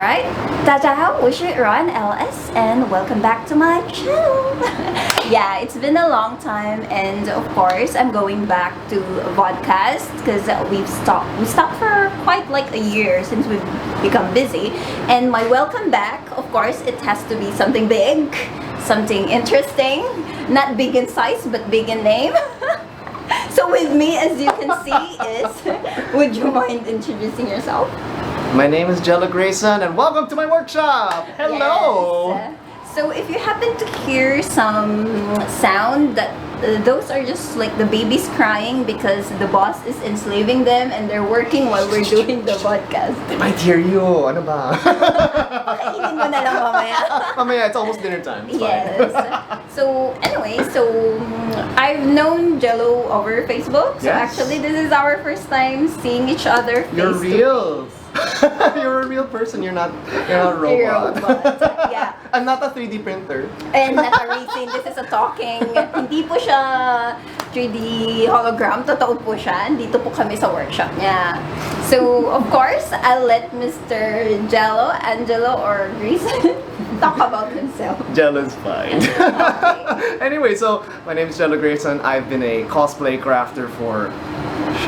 Alright, 大家好，我是 Roan LS and welcome back to my channel. Yeah, it's been a long time and of course I'm going back to Vodcast because we stopped for quite like a year since we've become busy. And my welcome back, of course, it has to be something big, something interesting, not big in size but big in name. So with me, as you can see, is, would you mind introducing yourself? My name is Gelo Grayson and welcome to my workshop! Hello! Yes. So if you happen to hear some sound, that those are just like the babies crying because the boss is enslaving them and they're working while we're doing the podcast. They might hear you! Ano ba? Pakainin mo na lang mamaya. Mamaya, it's almost dinner time. It's Yes. So anyway, I've known Gelo over Facebook. So Yes. actually this is our first time seeing each other face You're to real! face. You're a real person, you're not a robot. You're a robot. Yeah. I'm not a 3D printer. And not a racing, this is a talking. Hindi po siya 3D hologram, totoo po siya. Dito po kami sa workshop niya. So, of course, I'll let Mr. Gelo, Angelo, or Grayson talk about himself. Gelo's fine. Okay. Anyway, so my name is Gelo Grayson. I've been a cosplay crafter for,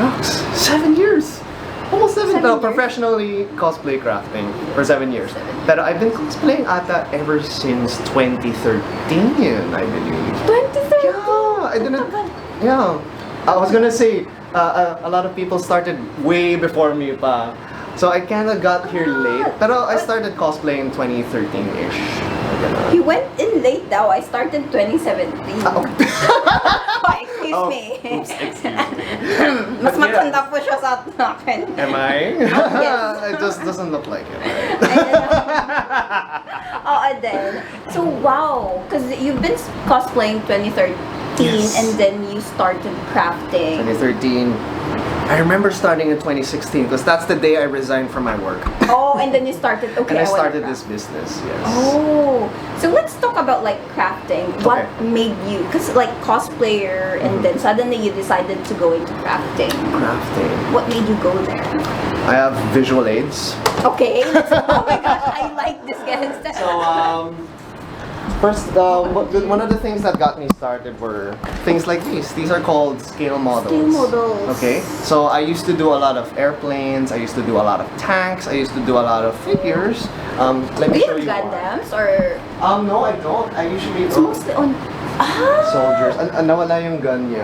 shucks, 7 years. Almost 7 7 no, years? Professionally cosplay crafting for 7 years. But I've been cosplaying ata ever since 2013, I believe. 2013? Yeah, I didn't. Yeah, I was gonna say a lot of people started way before me pa. So I kind of got here late. Pero I started cosplaying 2013-ish. He went in late daw. I started 2017. Oh. Oh, excuse me. Oops, excuse me. Mas But yeah. matanda po siya sa akin. Am I? Yes. It just doesn't look like it. Oh, and then, so wow, because you've been cosplaying 2013 Yes. and then you started crafting. 2013. I remember starting in 2016 because that's the day I resigned from my work. Oh, and then you started, okay. And I wanna started craft. this business, yes. Oh, so let's talk about like crafting. What made you, because like cosplayer and then suddenly you decided to go into crafting. Crafting. What made you go there? I have visual aids. Okay, oh my gosh, I like this guest. So, first, one of the things that got me started were things like these. These are called scale models. Scale models. Okay, so I used to do a lot of airplanes. I used to do a lot of tanks. I used to do a lot of figures. Let me Do you show have you one. Gundams or? No, I don't. I usually It's mostly on. soldiers. Nawala yung gun niya.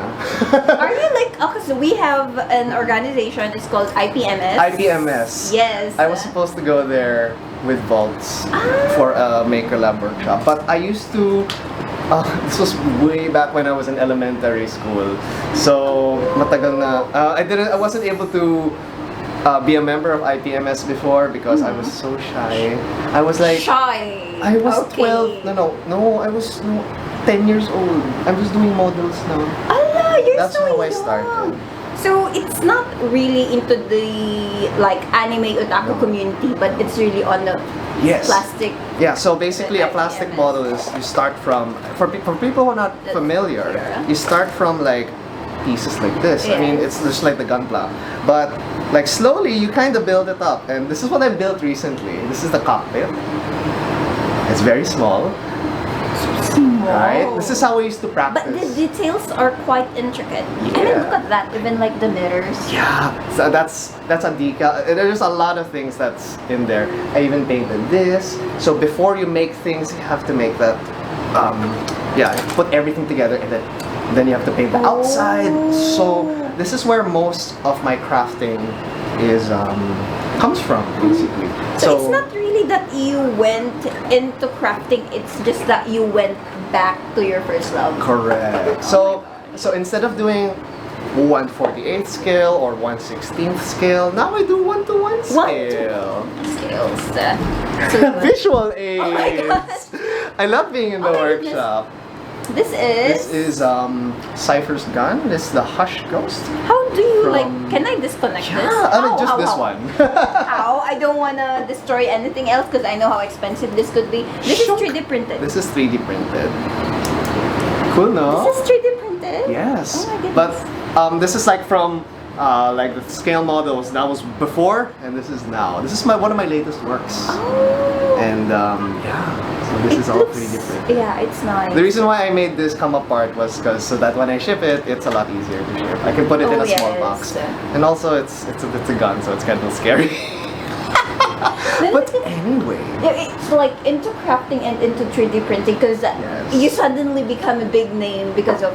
Are you like, because we have an organization, it's called IPMS. IPMS. Yes. I was supposed to go there with vaults for a Maker Lab workshop, but I used to. This was way back when I was in elementary school, so matagal na. I wasn't able to be a member of IPMS before because I was so shy. I was like Shy. I was Okay. 12. No. I was 10 years old. I was doing models now. Allah, you're That's so how I young. started. So it's not really into the like anime otaku community, but it's really on the Yes. plastic. Yeah, so basically a plastic IPMS. model is you start from, for people who are not familiar, Yeah. you start from like pieces like this. I mean, Yes. it's just like the gunpla. But like slowly you kind of build it up. And this is what I built recently. This is the cockpit. It's very small, Small. right? This is how we used to But the practice. details are quite intricate. I mean, Yeah. look at that. Even like the mirrors. Yeah, so that's a decal. There's a lot of things that's in there. I even painted this. So before you make things, you have to make that. Put everything together, and then you have to paint the outside. So this is where most of my crafting is comes from, basically. So it's not really that you went into crafting. It's just that you went back to your first love. Correct. So instead of doing 1/48 scale or 1/16 scale, now I do 1:1 scale. Scales. Visual Oh my aids. gosh. I love being in the Oh my goodness. workshop. This This is. is Cypher's gun. This is the Hush Ghost. How do you from- like? Can I disconnect this? Yeah, I mean How, just how, this how? one. How? I don't wanna destroy anything else because I know how expensive this could be. This is Shook. 3D printed. This is 3D printed. Cool, no? This is 3D printed. Yes. Oh my goodness. But this is like from like the scale models. That was before, and this is now. This is one of my latest works. Oh. And yeah, so this is all 3D printed. Yeah, it's nice. The reason why I made this come apart was because so that when I ship it, it's a lot easier to ship. I can put it in a small box, and also it's a gun, so it's kind of scary. But anyway, it's like into crafting and into 3D printing because you suddenly become a big name because of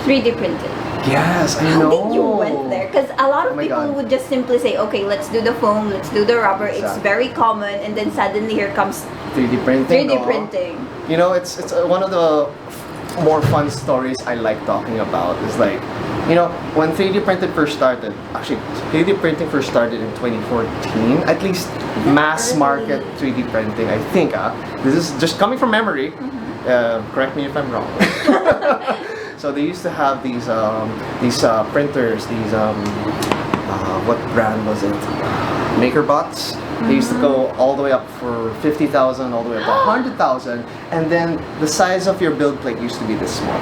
3D printing. Yes, I How know. did you went there? Because a lot of people would just simply say, okay, let's do the foam, let's do the rubber. Exactly. It's very common, and then suddenly here comes 3D printing. 3D printing. You know, it's one of the more fun stories I like talking about. Is like, you know, when 3D printing first started. Actually, 3D printing first started in 2014. At least mass market 3D printing. I think. This is just coming from memory. Correct me if I'm wrong. So they used to have these printers, what brand was it? MakerBots. They used to go all the way up for 50,000, all the way up to 100,000, and then the size of your build plate used to be this small.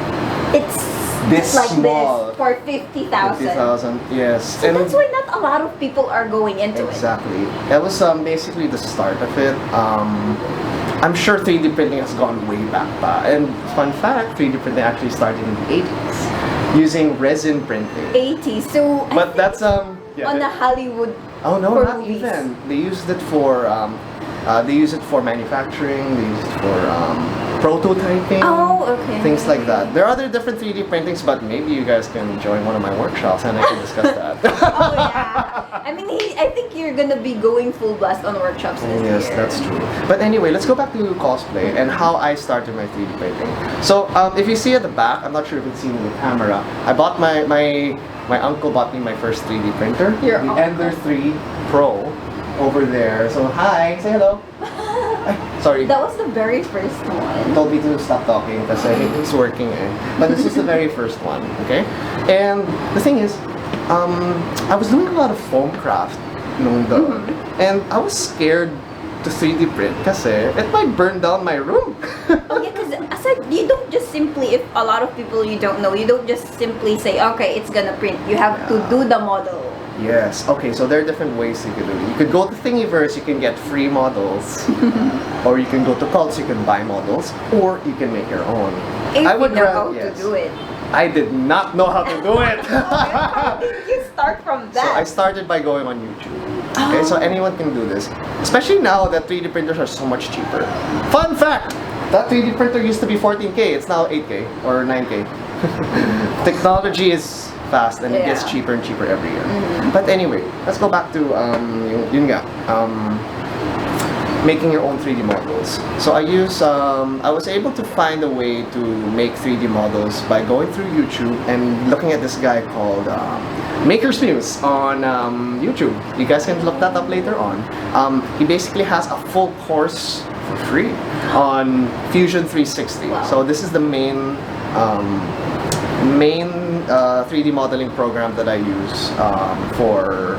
It's this like small. this for 50,000. 50,000, yes. So that's why not a lot of people are going into it. Exactly. That was basically the start of it. I'm sure 3D printing has gone way back. And fun fact, 3D printing actually started in the 80s using resin printing. 80s. So but that's on the Hollywood. Oh no, not movies. even. They used it for manufacturing. They used it for prototyping. Oh, okay. Things like that. There are other different 3D printings, but maybe you guys can join one of my workshops and I can discuss that. Oh yeah. I mean, I think you're gonna be going full blast on workshops this year. Yes, that's true. But anyway, let's go back to cosplay and how I started my 3D printing. So if you see at the back, I'm not sure if it's seen in the camera. I bought my uncle bought me my first 3D printer, the Ender 3 Pro, over there. So hi, say hello. Sorry. That was the very first one. Told me to stop talking because it's working. But this is the very first one, okay? And the thing is, I was doing a lot of foam craft and I was scared to 3D print kasi it might burn down my room. Oh yeah, because aside, you don't just simply, if a lot of people you don't know, you don't just simply say, okay, it's gonna print. You have to do the model. Yes. Okay, so there are different ways you could do it. You could go to Thingiverse, you can get free models. Or you can go to Cults, you can buy models. Or you can make your own. If I would know how to do it. I did not know how to do it. How did you start from that? So I started by going on YouTube. Okay, so anyone can do this. Especially now that 3D printers are so much cheaper. Fun fact! That 3D printer used to be 14K, it's now 8K or 9K. Technology is fast and it gets cheaper and cheaper every year. But anyway, let's go back to making your own 3D models. So I was able to find a way to make 3D models by going through YouTube and looking at this guy called Maker's Muse on YouTube. You guys can look that up later on. He basically has a full course for free on Fusion 360. Wow. So this is the main 3D modeling program that I use for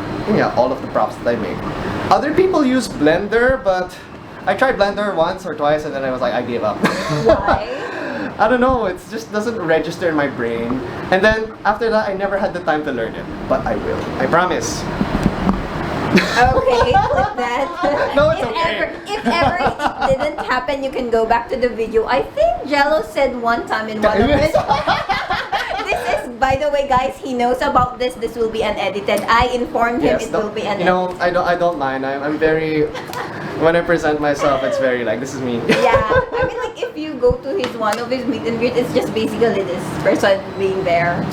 all of the props that I make. Other people use Blender, but I tried Blender once or twice and then I was like, I gave up. Why? I don't know, it just doesn't register in my brain. And then after that, I never had the time to learn it. But I will, I promise. Okay, clip that. No, it's okay. If ever it didn't happen, you can go back to the video. I think Gelo said one time in one of his... This is, by the way, guys, he knows about this. This will be unedited. I informed him it will be unedited. You know, I don't mind. I'm very... When I present myself, it's very like, this is me. Yeah, I mean, like, if you go to one of his meet and greet, it's just basically this person being there.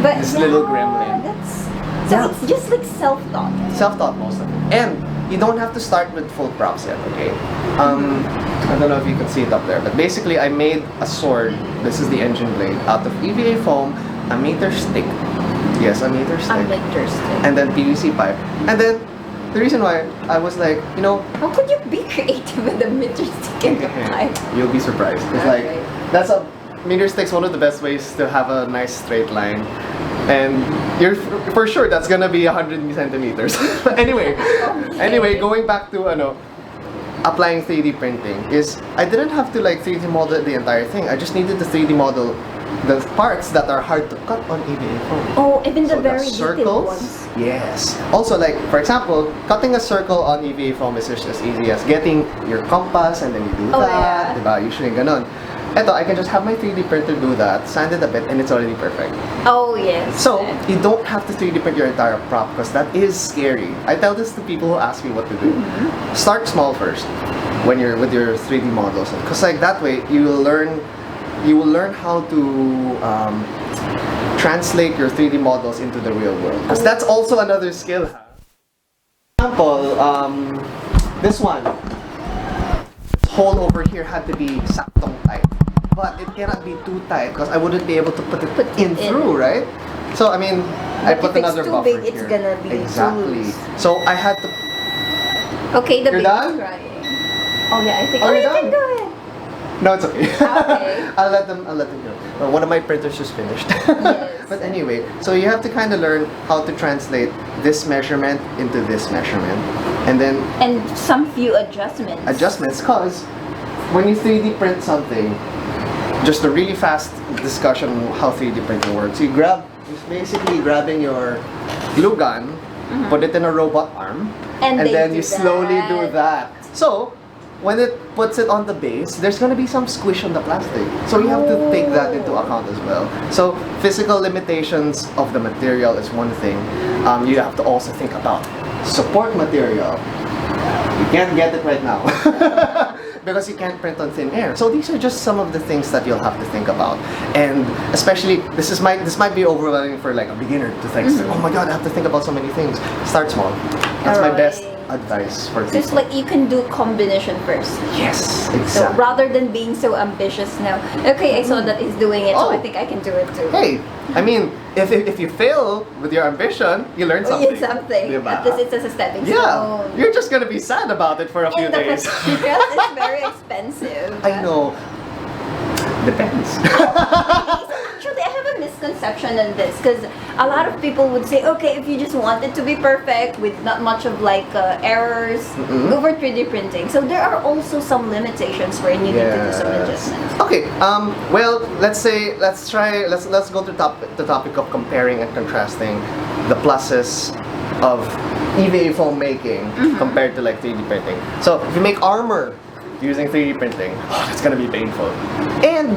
But this little gremlin. It's just like self-taught. Self-taught most of it. And you don't have to start with full props yet, okay? I don't know if you can see it up there, but basically I made a sword. This is the engine blade out of EVA foam, a meter stick. Yes, a meter stick. A meter stick. And then PVC pipe. And then the reason why I was like, how could you be creative with a meter stick and a pipe? You'll be surprised. It's like that's a meter stick's one of the best ways to have a nice straight line. And you're for sure that's gonna be 100 centimeters. Anyway, going back to applying 3D printing is I didn't have to like 3D model the entire thing. I just needed to 3D model the parts that are hard to cut on EVA foam. Oh, even the So very detailed circles, ones. yes. Also, like for example, cutting a circle on EVA foam is just as easy as getting your compass and then you do that. Diba? Usually ganon. Eto, I can just have my 3D printer do that, sand it a bit, and it's already perfect. Oh, yes. So, you don't have to 3D print your entire prop because that is scary. I tell this to people who ask me what to do. Start small first when you're with your 3D models, because like that way you will learn how to translate your 3D models into the real world. Because that's also another skill. For example, this one. This hole over here had to be saktong tight. But it cannot be too tight because I wouldn't be able to put it in through, right? So I mean, I put another buffer here. If it's too big, it's gonna be exactly. too loose. So I had to. Okay, the You're baby's done? crying. Oh yeah, I think. Oh, Oh, you're you done? can do it. No, it's okay. Okay. I'll let them go. Well, one of my printers just finished. Yes. But anyway, so you have to kind of learn how to translate this measurement into this measurement, and then some few adjustments. Cause when you 3D print something, just a really fast discussion on how 3D printing works. It's basically grabbing your glue gun, put it in a robot arm, and then you slowly do that. So, when it puts it on the base, there's gonna be some squish on the plastic. So you have to take that into account as well. So, physical limitations of the material is one thing. You have to also think about support material. You can't get it right now. Because you can't print on thin air. So these are just some of the things that you'll have to think about. And especially, this might be overwhelming for like a beginner to think, oh my god, I have to think about so many things. Start small. That's my best advice for people. Just like you can do combination first. Yes, So exactly. rather than being so ambitious now, okay, I saw that he's doing it, so I think I can do it too. Hey, I mean, if you fail with your ambition, you learn something. It's something. Diba? At least it's as a stepping Yeah, stone. you're just gonna be sad about it for a few And the days. materials is very expensive. I know. Depends. Actually, I have a misconception on this because a lot of people would say, okay, if you just want it to be perfect with not much of like errors, go for 3D printing. So there are also some limitations where you need to do some adjustments. Okay. Well, let's go to the topic of comparing and contrasting the pluses of EVA foam making compared to like 3D printing. So if you make armor using 3D printing, it's gonna be painful. And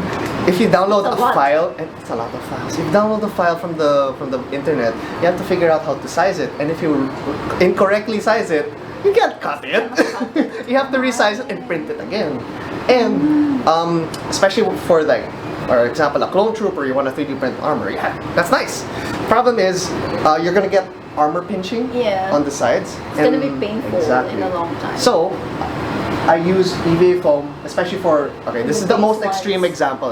if you download a file, and it's a lot of files. If you download a file from the internet, you have to figure out how to size it. And if you incorrectly size it, you can't cut it. You have to resize it and print it again. And especially for like, for example, a clone trooper, you want a 3D print armor. Yeah, that's nice. Problem is, you're gonna get armor pinching on the sides. It's gonna be painful in a long time. So, I use EVA foam, especially for, this is the most extreme example,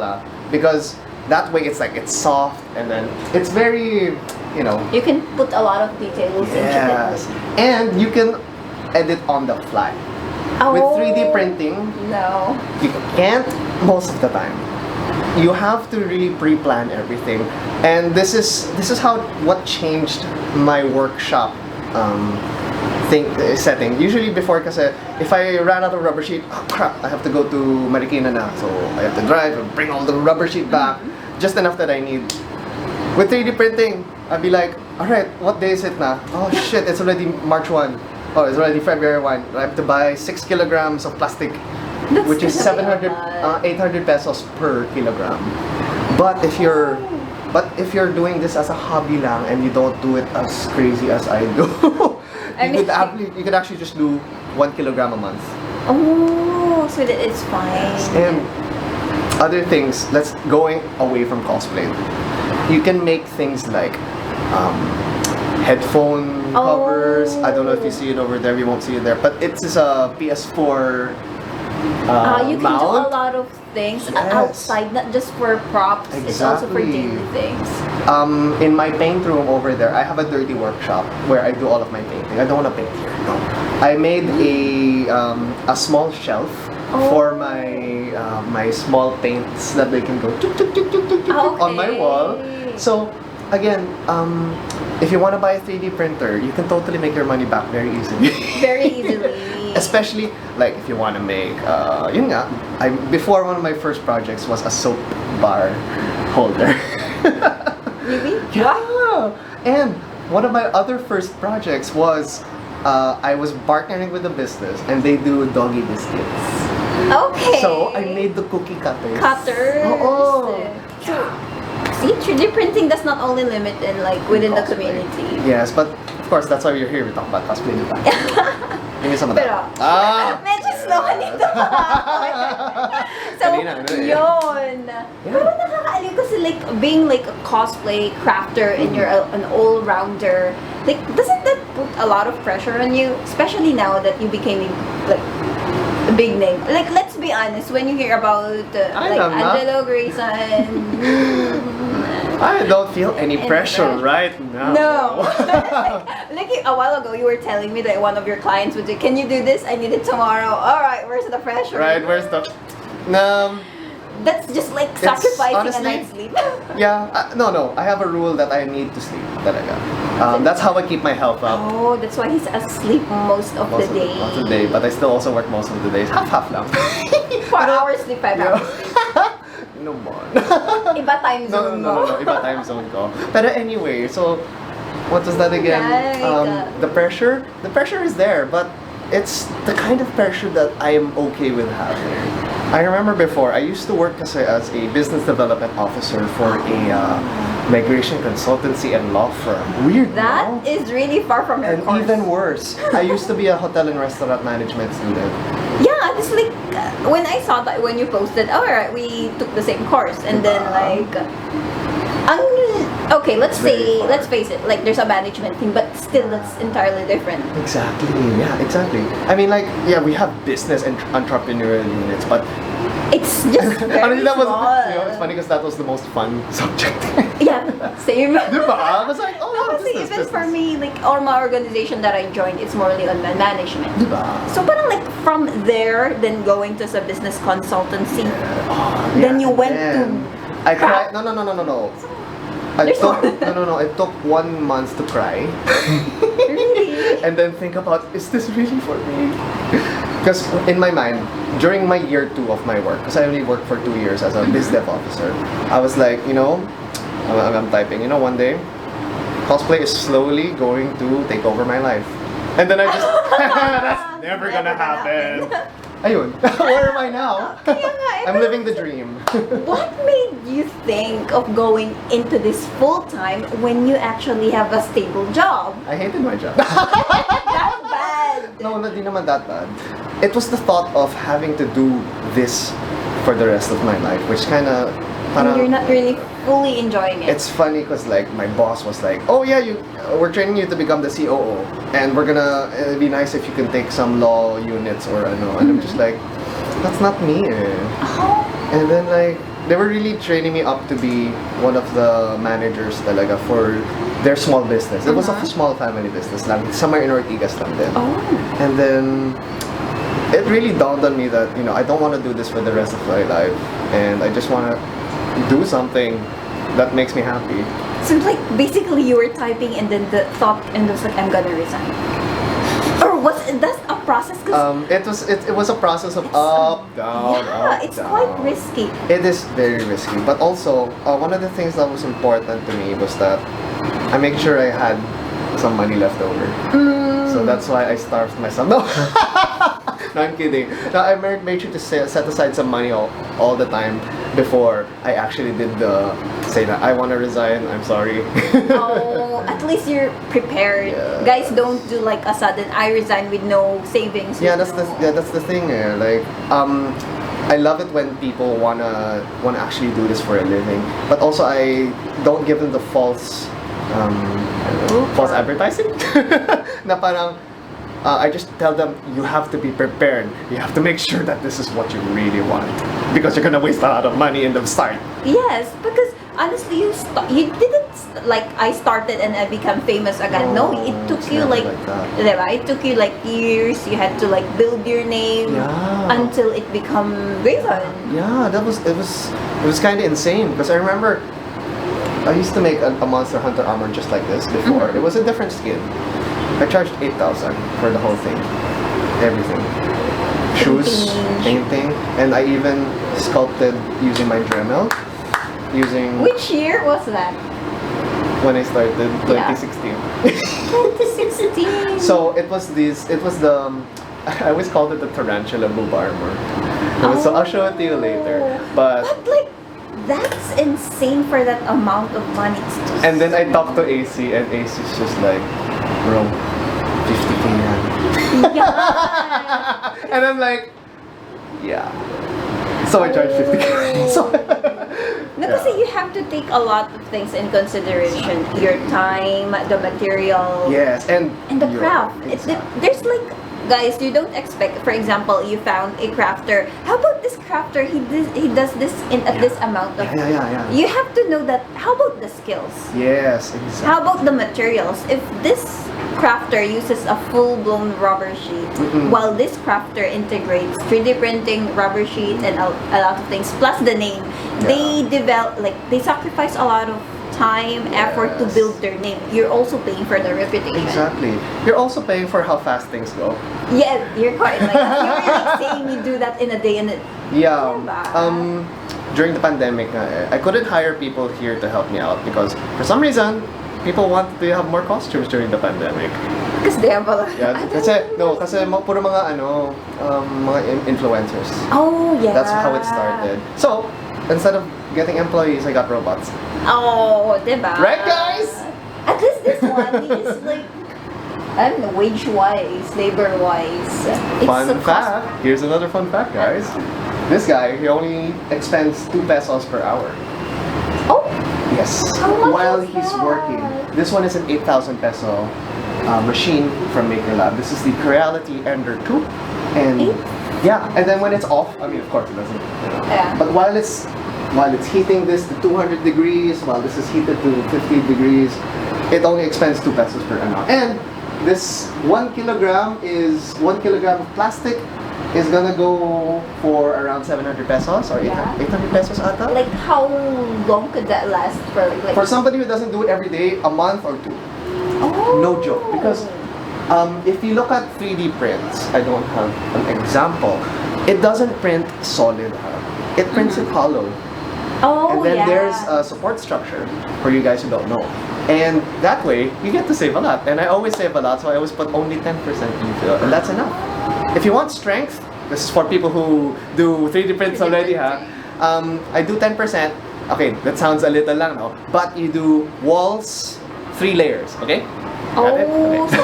because that way it's like, it's soft, and then it's very, you can put a lot of details into it. And you can edit on the fly. With 3D printing, no, you can't most of the time. You have to really pre-plan everything, and this is what changed my workshop setting. Usually before, kasi if I ran out of rubber sheet, oh crap, I have to go to Marikina na, so I have to drive and bring all the rubber sheet back, just enough that I need. With 3D printing, I'd be like, alright, what day is it na? Oh shit, it's already March 1. Oh, it's already February 1. I have to buy 6 kilograms of plastic, which is 800 pesos per kilogram. But if you're doing this as a hobby lang and you don't do it as crazy as I do, you could actually just do 1 kilogram a month. Oh, so that it's fine. And other things, going away from cosplay. You can make things like headphone covers. I don't know if you see it over there. We won't see it there, but it's a PS4 you can mount. do a lot of things outside, not just for props. It's also for daily things. In my paint room over there, I have a dirty workshop where I do all of my painting. I don't want to paint here. No. I made a small shelf for my small paints that they can go on my wall. So again, if you want to buy a 3D printer, you can totally make your money back very easily. Very easily. Especially like if you want to make, before one of my first projects was a soap bar. holder. Really? Yeah. And one of my other first projects was I was partnering with a business and they do doggy biscuits. Okay. So I made the cookie cutters. Cutters. Oh. So, see, 3D printing does not only limit in like within the Cosplay. community. Yes, but of course that's why you're here. We talk about cosplay, diba? Give me some of Pero, that. medyo slow ka dito. So, Kanina, ano eh. yun. Pero nakakaaliw kasi like being like a cosplay crafter and you're an all-rounder, like doesn't that put a lot of pressure on you? Especially now that you became like a big name. Like let's be honest, when you hear about like am not. Gelo Grayson, I don't feel any pressure right now. no. like a while ago, you were telling me that one of your clients would say, "Can you do this? I need it tomorrow." All right, where's the pressure? Right, where's the... No. That's just like sacrificing honestly, a night's sleep. Yeah, no. I have a rule that I need to sleep. Talaga. That's how I keep my health up. Oh, that's why he's asleep most of the day. Most of the day, but I still also work most of the days. Half lang. 4 hours sleep, 5 hours. No more. Iba time zone mo. No. Iba time zone ko. Pero anyway, so what was that again? Right. The pressure is there, but it's the kind of pressure that I am okay with having. I remember before, I used to work as a business development officer for a migration consultancy and law firm. Weird, That no? is really far from your And course. even worse, I used to be a hotel and restaurant management student. Yeah, it's like when I saw that when you posted, alright, we took the same course, and then like, okay, let's face it, like there's a management team, but still that's entirely different. Exactly, yeah, exactly. I mean, like, yeah, we have business and entrepreneurial units, but It's just very honestly, that was, small. you know, it's funny because that was the most fun subject. Yeah, same. Diba? I was like, oh, No, kasi business, even for business. me, like, or my organization that I joined, it's morely on management. Diba? So parang like from there, then going to sa business consultancy, Oh, then yeah, you went then to I cried. No. There's No. It took 1 month to cry. really. And then think about, is this really for me? Because in my mind, during my year 2 of my work, because I only worked for 2 years as a biz dev officer, I was like, you know, I'm typing, you know, one day, cosplay is slowly going to take over my life. And then I just, that's never gonna happen. Ayun, where am I now? Kaya nga, I'm living the dream. What made you think of going into this full time when you actually have a stable job? I hated my job. That bad. No, hindi naman that bad. It was the thought of having to do this for the rest of my life, which kind of... And you're not really fully enjoying it. It's funny because like my boss was like, oh yeah, we're training you to become the COO, and it'd be nice if you can take some law units or ano. And I'm just like, that's not me. Oh. And then like they were really training me up to be one of the managers talaga for their small business. It was a small family business lang, somewhere in Ortigas lang din. Oh. And then it really dawned on me that, you know, I don't want to do this for the rest of my life, and I just want to do something that makes me happy. So like basically you were typing and then the thought and was like, I'm gonna resign. Or was that's a process? It was a process of up, down, yeah, up, it's down. quite risky. It is very risky, but also one of the things that was important to me was that I made sure I had some money left over. So that's why I starved myself. No, no, I'm kidding. No, I made sure to set aside some money all the time before I actually did say that I want to resign. I'm sorry. Oh, at least you're prepared. Yeah. Guys, don't do like a sudden I resign with no savings. Yeah, with that's the thing. Like, I love it when people wanna actually do this for a living, but also I don't give them the false advertising. Na parang I just tell them you have to be prepared. You have to make sure that this is what you really want, because you're gonna waste a lot of money in the start. Yes, because honestly, you didn't like I started and I become famous again. No, it took it's you never like, like that. diba? It took you like years. You had to like build your name until it become Grayson. Yeah, it was kind of insane because I remember I used to make a Monster Hunter armor just like this before. It was a different skin. I charged 8,000 for the whole thing, everything, shoes, painting, and I even sculpted using my Dremel. using Which year was that? when I started, Yeah. 2016. 2016. So it was the I always called it the tarantula boob armor. So I'll show it to you later. But like, that's insane for that amount of money. It's just and then I talked to AC, and AC's just like, bro, 50K yan. yeah. And I'm like, yeah. So I charged 50K. So No, kasi you have to take a lot of things in consideration. Your time, the material, yes, and the your- craft. There's like, guys, you don't expect, for example, you found a crafter. How about this crafter? He does this at this amount of. Yeah. You have to know that. How about the skills? Yes, exactly. How about the materials? If this crafter uses a full-blown rubber sheet, while this crafter integrates 3D printing, rubber sheet, and a lot of things, plus the name, they sacrifice a lot of time, effort to Yes. build their name. You're also paying for the reputation. Exactly. You're also paying for how fast things go. Yeah, you're quite like, you're really saying you do that in a day and Yeah. Diba? During the pandemic, I couldn't hire people here to help me out because for some reason, people wanted to have more costumes during the pandemic. because they have a lot. Yeah, kasi puro mga mga influencers. Oh yeah. That's how it started. So, instead of getting employees, I got robots. Oh, diba? Right, guys? At least this one is like, I don't know, wage-wise, labor-wise. It's Fun a fact. Here's another fun fact, guys. This guy, he only expends 2 pesos per hour. Oh, Yes. How much While is he's that? working. This one is an 8,000 peso machine from Maker Lab. This is the Creality Ender 2. And yeah, and then when it's off, I mean, of course it doesn't. Yeah. But while it's heating this to 200 degrees, while this is heated to 50 degrees, it only expends 2 pesos per hour. And this 1 kilogram of plastic is gonna go for around 700 pesos or Yeah. 800 pesos ata. like how long could that last for? Like, For somebody who doesn't do it every day, a month or 2. oh. No joke. Because if you look at 3D prints, I don't have an example. It doesn't print solid. It prints it hollow. Oh, And then yeah. there's a support structure for you guys who don't know. And that way, you get to save a lot. And I always save a lot, so I always put only 10% refill. And that's enough. If you want strength, this is for people who do 3D prints 3D already, I do 10%. Okay, that sounds a little lang, no? But you do walls, 3 layers, okay? Got it? Oh, Okay. so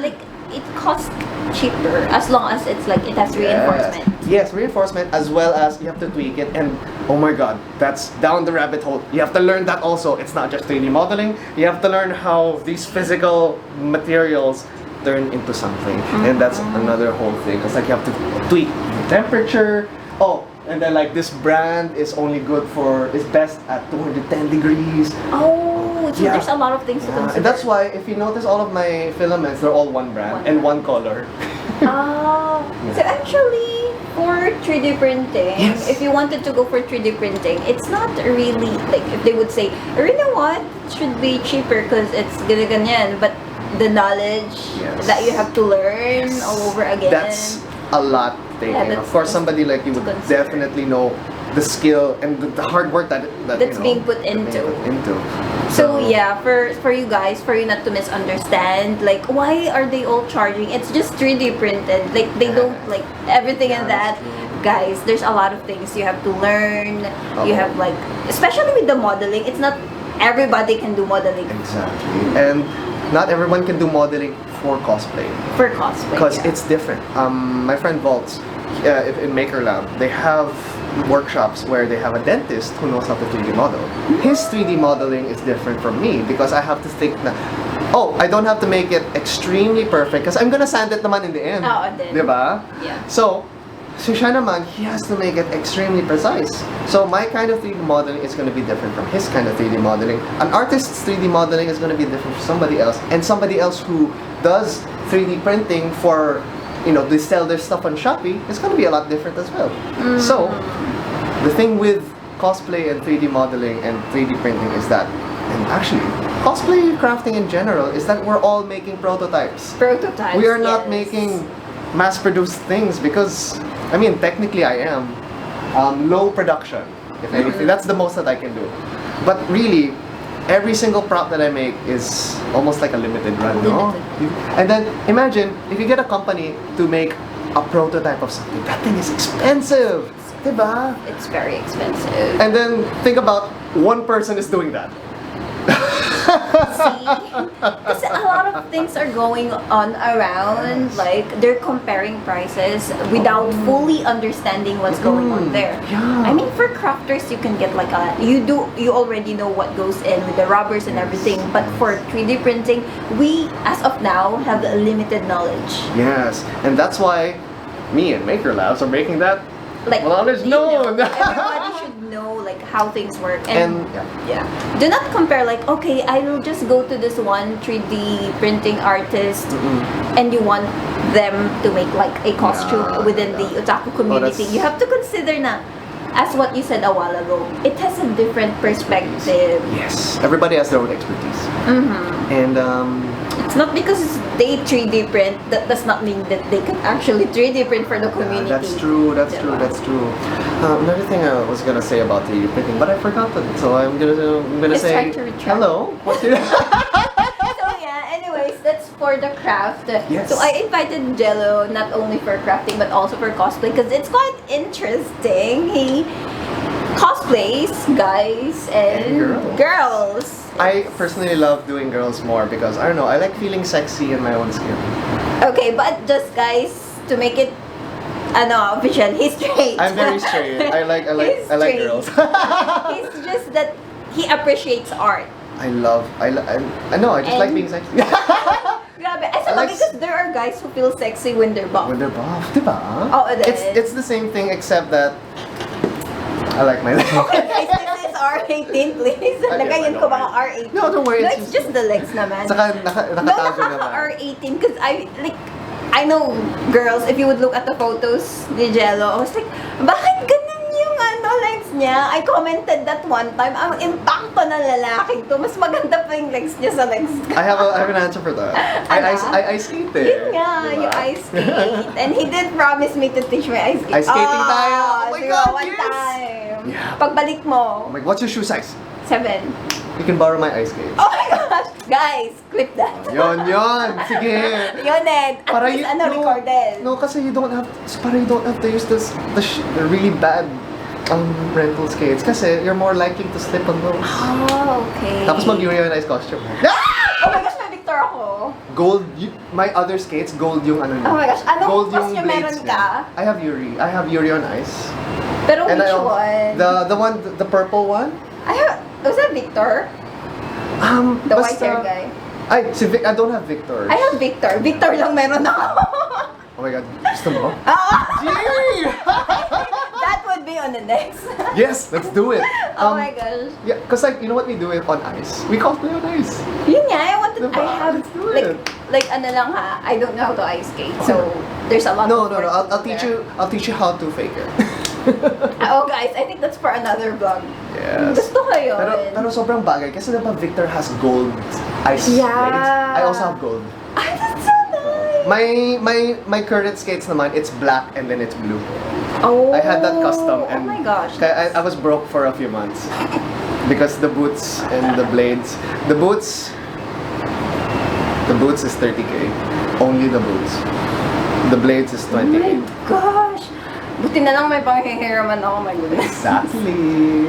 like it costs cheaper as long as it's like it has reinforcement. Yes, reinforcement as well as you have to tweak it, and oh my god, that's down the rabbit hole. You have to learn that also. It's not just 3D modeling. You have to learn how these physical materials turn into something, and that's another whole thing. Because like you have to tweak the temperature. Oh, and then like this brand is best at 210 degrees. Oh, so Yeah. there's a lot of things to consider. And that's why if you notice all of my filaments, they're all one brand and one color. Oh, so actually, for 3D printing, Yes. if you wanted to go for 3D printing, it's not really like if they would say, you know what, it should be cheaper because it's ganyan, but the knowledge Yes. that you have to learn all over again. That's a lot taken. Yeah, Of course, somebody like you would consider. definitely know the skill and the hard work that That's being put into. into. So yeah, for you guys, for you not to misunderstand, like why are they all charging? It's just 3D printed. Like they don't like everything in that. that's true. Guys, there's a lot of things you have to learn. You have like, especially with the modeling, it's not everybody can do modeling Exactly. And not everyone can do modeling for cosplay for cosplay. because yeah. it's different. My friend Volts, in Maker Lab, they have workshops where they have a dentist who knows how to 3D model. His 3D modeling is different from me because I have to think na, oh, I don't have to make it extremely perfect because I'm gonna sand it naman in the end. Oh, and then- Diba? Yeah. So siya naman, he has to make it extremely precise. So my kind of 3D modeling is going to be different from his kind of 3D modeling. An artist's 3D modeling is going to be different from somebody else. And somebody else who does 3D printing for, they sell their stuff on Shopee, it's going to be a lot different as well. So the thing with cosplay and 3D modeling and 3D printing is that, and actually, cosplay crafting in general is that we're all making prototypes. Prototypes. We are not yes. making mass-produced things because, technically I am. Low production. if anything. That's the most that I can do. But really, every single prop that I make is almost like a limited run, no? And then imagine if you get a company to make a prototype of something. That thing is expensive, diba? It's very expensive. And then think about one person is doing that. See? Because a lot of things are going on around, like they're comparing prices without fully understanding what's going on there. Yeah. I mean, for crafters, you can get like you already know what goes in with the rubbers and everything. But for 3D printing, we, as of now, have a limited knowledge. Yes, and that's why me and Maker Labs are making that Like, knowledge known. Everybody should know like how things work. And yeah. Do not compare like, okay, I will just go to this one 3D printing artist and you want them to make like a costume within the otaku community. You have to consider na, as what you said a while ago, it has a different perspective. Yes, everybody has their own expertise. And it's not because they 3D print, that does not mean that they can actually 3D print for the community. That's true, that's true. Another thing I was gonna say about 3D printing, but I forgot it. So I'm gonna Just say try to retract. hello. What's your So yeah, anyways, that's for the craft. Yes. So I invited Gelo not only for crafting but also for cosplay because it's quite interesting. He cosplays guys and girls. I personally love doing girls more because I don't know, I like feeling sexy in my own skin. Okay, but just guys, to make it official, he's straight. I'm very straight. I like girls. It's just that he appreciates art. I know, I just like being sexy. Grabe. I like because there are guys who feel sexy when they're buff. When they're buff, diba? Oh, it's the same thing except that I like my legs. Okay guys, this is R18 please. Lagayin ko mga R18. No, don't worry. No, it's just the legs naman. Saka nakatago naman. R18 because I know girls, if you would look at the photos ni Gelo, I was like, bakit ganun yung legs niya? I commented that one time, ang impacto ng lalaking to, mas maganda pa yung legs niya sa legs ko. I have an answer for that. I skate Yun nga, diba? you ice skate. And he did promise me to teach me ice skate. Ice skating tayo! Oh my God, one yes! time. Yeah. Pagbalik mo, I'm like, what's your shoe size? 7. You can borrow my ice skates. Oh my gosh! Guys, clip that. Yon! Sige! Yun eh. At least recorded. No, kasi you don't have to use the really bad rental skates kasi you're more likely to slip on those. Oh, okay. Tapos mag-Yuri-on-Ice costume. Oh my gosh, may Victor ako. Gold, my other skates, gold yung ano Oh my gosh, anong gold yung costume blades meron ka? niya. I have Yuri on Ice. Pero And which one? the purple one? Was that Victor? The white hair guy? I don't have Victor. I have Victor. Victor lang meron ako. Oh my God, gusto mo? Gee! That would be on the next. Yes, let's do it. Oh my gosh. Yeah, cause like, you know what we do on ice? We cosplay on ice. Yun nga, I have, Let's do like, it. ano lang ha, I don't know how to ice skate, so there's a lot No, of work I'll teach there. you how to fake it. Oh guys, I think that's for another vlog. Yes. Gusto ko yun. Pero sobrang bagay kasi diba Victor has gold ice Yeah. blades. I also have gold. Ay, that's so nice. My current skates naman, it's black and then it's blue. Oh. I had that custom and oh my gosh. I was broke for a few months because the boots and the blades. The boots is 30K. Only the boots. The blades is Oh 28. my gosh. Buti na lang may panghihiraman ako, my goodness. Exactly.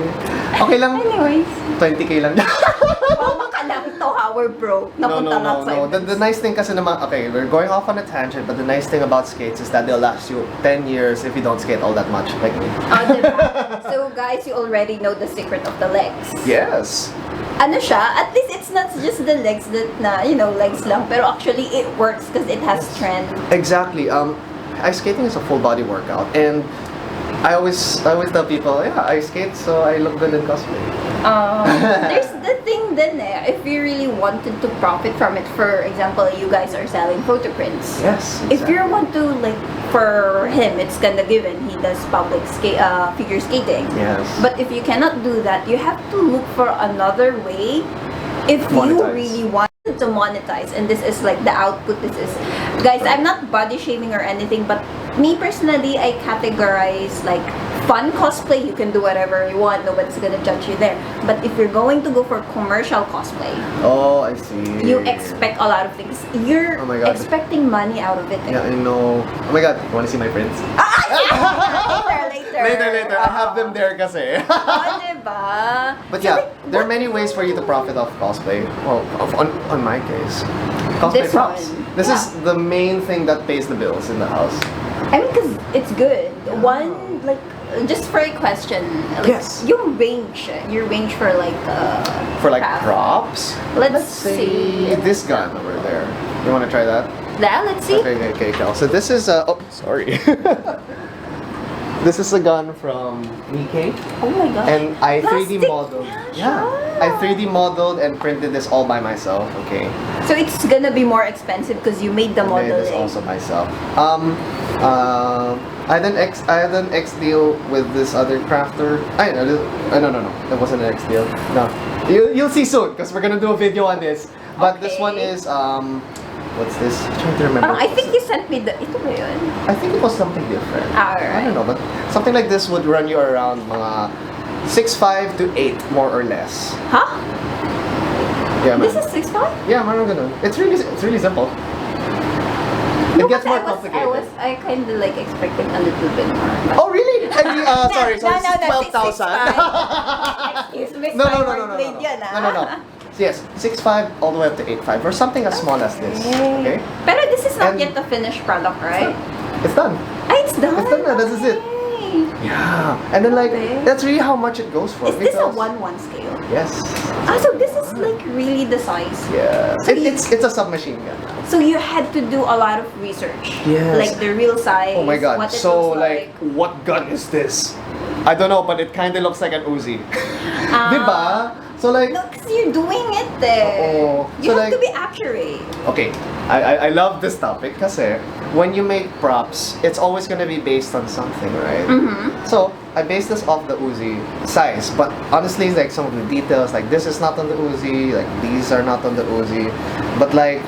Okay lang. Anyways. 20K lang. Mama ka lang to ha, we're broke. Napunta lang sa The nice thing kasi naman, okay, we're going off on a tangent, but the nice thing about skates is that they'll last you 10 years if you don't skate all that much, like me. Oh, diba? So guys, you already know the secret of the legs. Yes. Ano siya, at least it's not just the legs that legs lang, pero actually it works because it has strength. Exactly. Ice skating is a full body workout, and I always tell people, yeah, I skate so I look good in cosplay. There's the thing then if you really wanted to profit from it, for example, you guys are selling photo prints. Yes. If you want to, like, for him, it's kinda given. He does public figure skating. Yes. But if you cannot do that, you have to look for another way if you Monetize. really want to monetize. And this is like the output. This is, guys, I'm not body shaming or anything, but me personally, I categorize like fun cosplay. You can do whatever you want. Nobody's gonna judge you there. But if you're going to go for commercial cosplay, Oh, I see. you expect a lot of things. You're Oh my God. expecting money out of it. Yeah, I know. Oh my God, you want to see my friends? Later. I have them there kasi. Oh, diba? But So, yeah, like, there are what- many ways for you to profit off cosplay. Well, on my case, cosplay This props. one, This yeah. is the main thing that pays the bills in the house. I mean, because it's good. One, like, just for a question. Like, Yes. Your range for like, For like craft. props, Let's say see. this gun over there. You want to try that? That, let's see. Okay, Cal. So this is oh, sorry. This is a gun from Nikkei. Oh my gosh. And I 3D Plastic modeled. cash, Yeah. ah. I 3D modeled and printed this all by myself. Okay. So it's gonna be more expensive because you made the I made this modeling. also myself. I had an X deal with this other crafter. No. That wasn't an X deal. No. You'll see soon because we're gonna do a video on this. But this one Okay. is what's this? I'm trying to remember. I think you sent me the. Ito ba yun? I think it was something different. Alright. I don't know, but something like this would run you around mga 6.5 to 8 more or less. Huh? Yeah, man. This is 6.5? Yeah, man, ganun. It's really simple. It gets more complicated. I kind of like expecting a little bit more. Oh, really? I mean, sorry, so it's 12,000. Excuse me. No. No. Yes, 6.5 all the way up to 8.5 or something as small as this. Okay? Pero this is not And- yet the finished product, right? It's done. It's done. It's done na, this is it. Okay. Yeah. And then like, Okay. that's really how much it goes for. Is this a because- 1/1 scale? Yes. So this is like really the size. Yeah. So you- It's a submachine gun. So you had to do a lot of research. Yes. Like the real size. Oh my god. What it So looks like, what gun is this? I don't know, but it kind of looks like an Uzi. Diba? So like, No, because you're doing it there. Oo. You So, have like- to be accurate. okay, I love this topic kasi when you make props, it's always gonna be based on something, right? So I based this off the Uzi size, but honestly, like some of the details, like this is not on the Uzi, like these are not on the Uzi, but like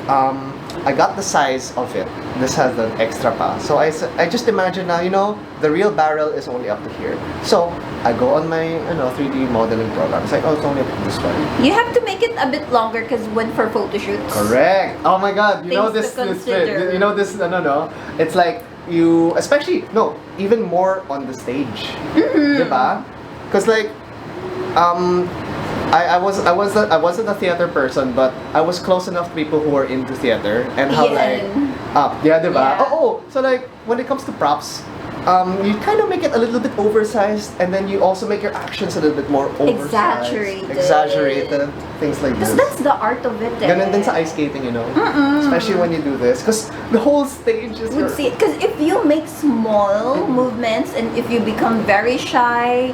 I got the size of it. This has an extra pa. So I just imagine now, the real barrel is only up to here. So I go on my 3D modeling program. It's like, oh, it's only up to this one. You have to make it a bit longer because when for photo shoots. Correct. Oh my God. You know Things this. to consider. You know this. No. It's like you, especially even more on the stage, diba? Because like, I wasn't a theater person, but I was close enough to people who were into theater and how diba? Yeah. Oh, so like when it comes to props. You kind of make it a little bit oversized, and then you also make your actions a little bit more oversized. Exaggerated, things like this. Because that's the art of it. Ganun din sa ice skating, Especially when you do this. Because the whole stage is Would see it. Because if you make small movements and if you become very shy,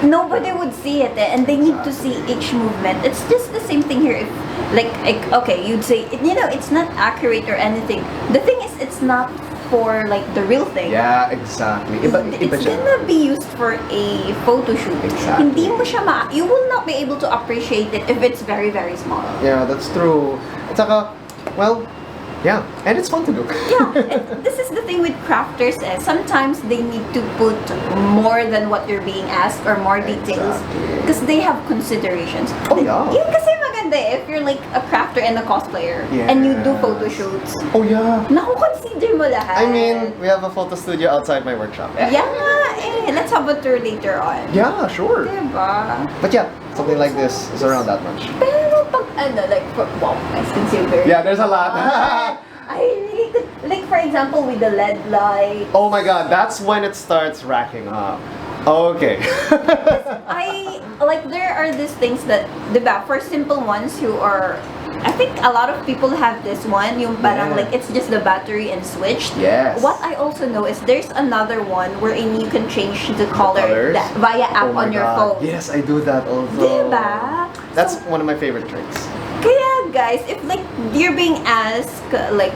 nobody would see it, and they need to see each movement. It's just the same thing here. If okay, you'd say it's not accurate or anything. The thing is, it's not for like the real thing. Yeah, exactly. Iba It's siya. gonna be used for a photo shoot. Exactly. Hindi mo siya you will not be able to appreciate it if it's very, very small. Yeah, that's true. At saka, well, yeah, and it's fun to do. Yeah, and this is the thing with crafters. Sometimes they need to put more than what you're being asked or more details Exactly. because they have considerations. Oh, yeah. Yun kasi maganda if you're like a crafter and a cosplayer and you do photo shoots. Oh yeah. Naku-consider mo lahat. I mean, we have a photo studio outside my workshop. Yeah, let's have a tour later on. Yeah, sure. Diba? But yeah, something like this is around that much. Pero pag wow, I consider. Yeah, there's a lot. I really could, like for example with the LED light. Oh my god, that's when it starts racking up. Okay. I like there are these things that diba for simple ones who are I think a lot of people have this one yung parang Yeah. like it's just the battery and switched. Yes. What I also know is there's another one wherein you can change the color colors? via app Oh my on your God. phone. Yes, I do that also. Diba? That's So, one of my favorite tricks. kaya guys, if like you're being asked like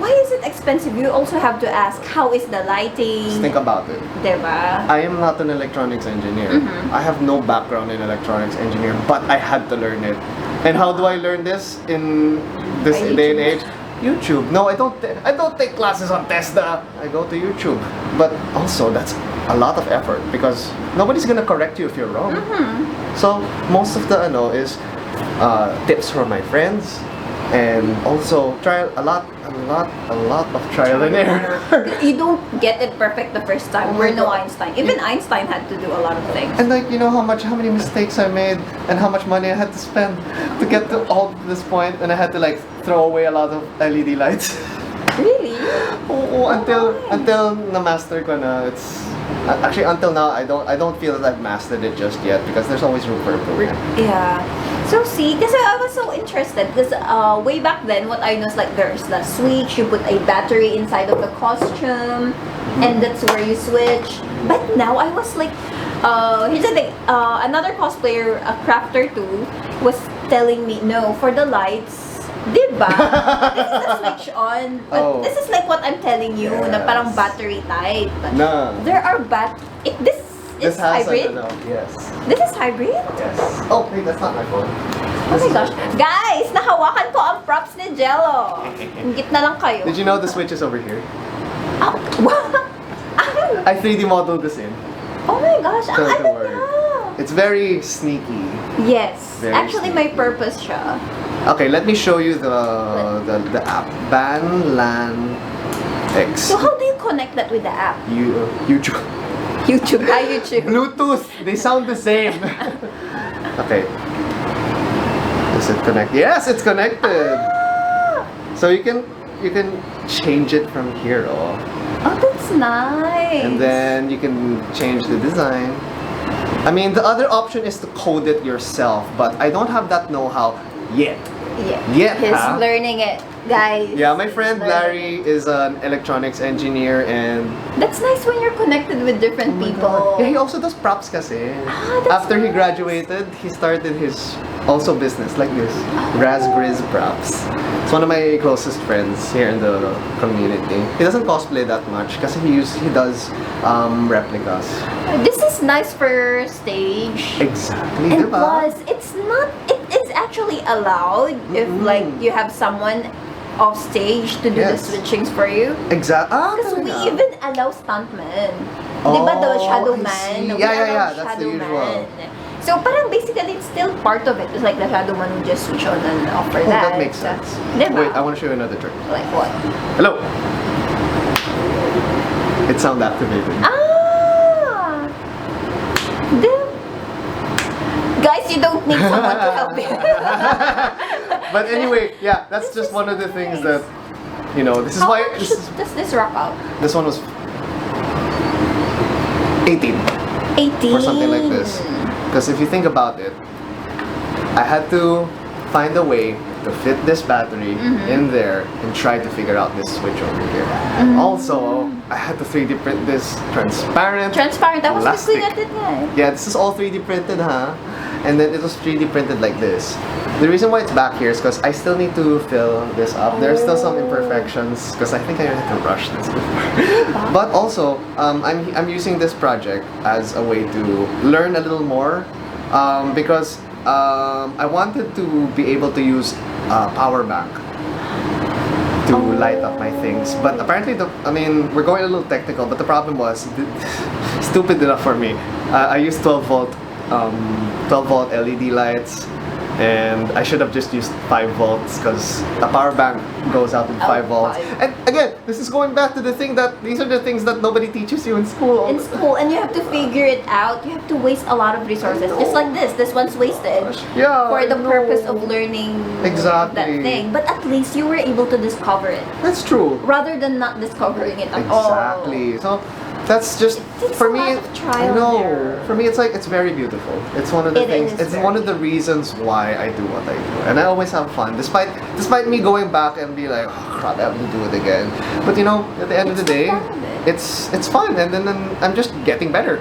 why is it expensive, you also have to ask how is the lighting. Just think about it. Diba? I am not an electronics engineer. I have no background in electronics engineering, but I had to learn it. And how do I learn this in this By day and YouTube. age? YouTube. No, I don't take classes on Tesla. I go to YouTube. But also, that's a lot of effort because nobody's gonna correct you if you're wrong. So most of the is tips from my friends, and also a lot of trial and error. You don't get it perfect the first time. We're no Einstein. Even Einstein had to do a lot of things. And like, you know how many mistakes I made and how much money I had to spend to get to all this point, and I had to like throw away a lot of LED lights. Really? Until na-master ko na. It's actually until now I don't feel that I've mastered it just yet because there's always room for improvement. Yeah. So see, because I was so interested because way back then what I know is like there's the switch, you put a battery inside of the costume and that's where you switch. But now I was like, here's the thing, another cosplayer, a crafter too, was telling me, no, for the lights, diba? This is the switch on. But this is like what I'm telling you, na parang battery type. No. There are this is hybrid? Yes. This is hybrid? Yes. Oh, wait, that's not my phone. Oh my gosh. Guys, nahawakan ko ang props ni Gelo. Ingit na lang kayo. Did you know the switch is over here? Oh, I 3D modeled this in. oh my gosh. So I don't don't worry. know. It's very sneaky. Yes. Very Actually, my sneaky. purpose siya. Okay, let me show you the app. Ban X. So how do you connect that with the app? YouTube. YouTube. Hi, YouTube. Bluetooth. They sound the same. Okay. Is it connected? Yes, it's connected. So you can change it from here. Oh, that's nice. And then you can change the design. I mean, the other option is to code it yourself, but I don't have that know-how yet. Yeah. He's learning it, guys. Yeah, my friend He's learning. Larry is an electronics engineer, and That's nice when you're connected with different people. yeah, he also does props kasi. That's After he nice. graduated, he started his also business like this, Raspberries Props. It's one of my closest friends here in the community. He doesn't cosplay that much because he does replicas. This is nice for stage. Exactly, And diba? plus, it is actually allowed if like you have someone off stage to do Yes. the switchings for you. Exactly. Because we even allow stuntmen. Diba the shadow I man? see. We Yeah, allow that's the shadow usual. man. So parang basically it's still part of it. It's like the shadow man who just switch on and off for Oh, that. that makes sense. Diba? Wait, I want to show you another trick. Like what? Hello. It's sound activated. Ah! Guys, you don't need someone to help you. But anyway, yeah, that's This just is one of the things nice. that, you know, this is How why much does this rock out? this one was 18 18. or something like this. Because if you think about it, I had to find a way to fit this battery in there and try to figure out this switch over here. Also, I had to 3D print this transparent. Transparent. I was plastic. looking at it nga. Yeah, this is all 3D printed, huh? And then it was 3D printed like this. The reason why it's back here is because I still need to fill this up. There's still some imperfections because I think I had to rush this before. But also, I'm using this project as a way to learn a little more because I wanted to be able to use power bank to light up my things. But apparently, we're going a little technical, but the problem was, stupid enough for me. I used 12 volt LED lights, and I should have just used 5 volts because the power bank goes out with 5 volts. 5. And again, this is going back to the thing that these are the things that nobody teaches you in school. In school, and you have to figure it out. You have to waste a lot of resources. Just like this. This one's wasted. Yeah, For the I know. purpose of learning Exactly. that thing. But at least you were able to discover it. That's true. Rather than not discovering it at all. Exactly. So that's just takes for a me. lot of trial I and know. error. For me, it's like it's very beautiful. It's one of the It things. is It's very one of the reasons why I do what I do, and I always have fun, despite me going back and be like, oh crap, I have to do it again. But you know, at the end of the day, fun of it. it's fun, and then I'm just getting better.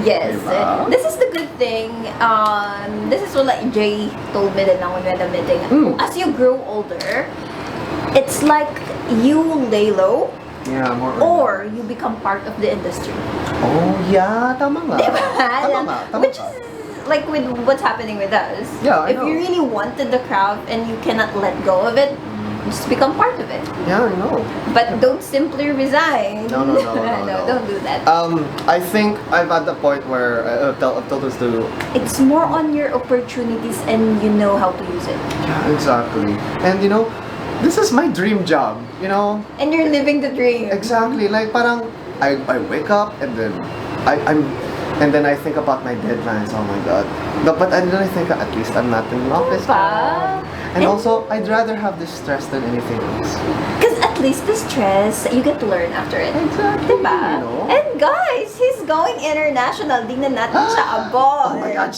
Yes. Diba? This is the good thing. This is what like Jay told me din ako when meeting. As you grow older, it's like you lay low Yeah, more. or you become part of the industry. Oh yeah, tama nga. Tama nga, tama Which nga. is like with what's happening with us. Yeah, I if you know. really wanted the craft and you cannot let go of it, just become part of it. Yeah, I know. But don't simply resign. No. Don't do that. I think I'm at the point where I've told us to. It's more on your opportunities and you know how to use it. Yeah, exactly. And you know, this is my dream job. You know. And you're living the dream. Exactly. Like parang I wake up and then and then I think about my deadlines. Oh my god. But then I think at least I'm not in the office. Diba? And also, I'd rather have this stress than anything else. Because at least the stress, you get to learn after it. Exactly. Diba? You know? And guys, he's going international. Di na natin siya abot. Oh my god.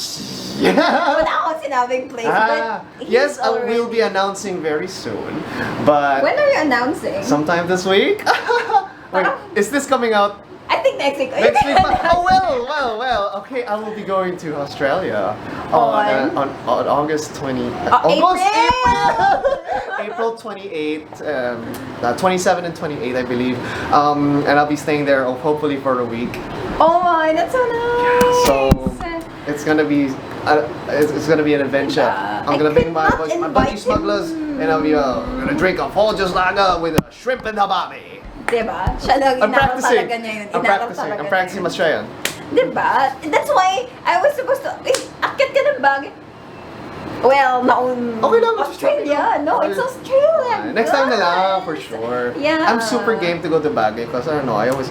Yeah. Wala akong sinabing place, but he's yes, already... we'll be announcing very soon. But When are you announcing? sometime this week. Wait, is this coming out? I think next week. Next week? Oh well. Okay, I will be going to Australia on August 20. April 28th, 27 and 28, I believe. And I'll be staying there hopefully for a week. Oh my, that's so nice. So it's gonna be an adventure. Yeah. I'm gonna bring my buddy invite smugglers, him. and I'll be gonna drink a Folgers lager with a shrimp and habami. Diba? Siya lang I'm practicing. talaga niya yun. I'm practicing. I'm practicing Australian. Diba? That's why I was supposed to... Akit ka ng bag. Well, Okay lang. Australia. No, it's Australia. Next time na lang, for sure. Yeah. I'm super game to go to Baguio because I don't know, I always...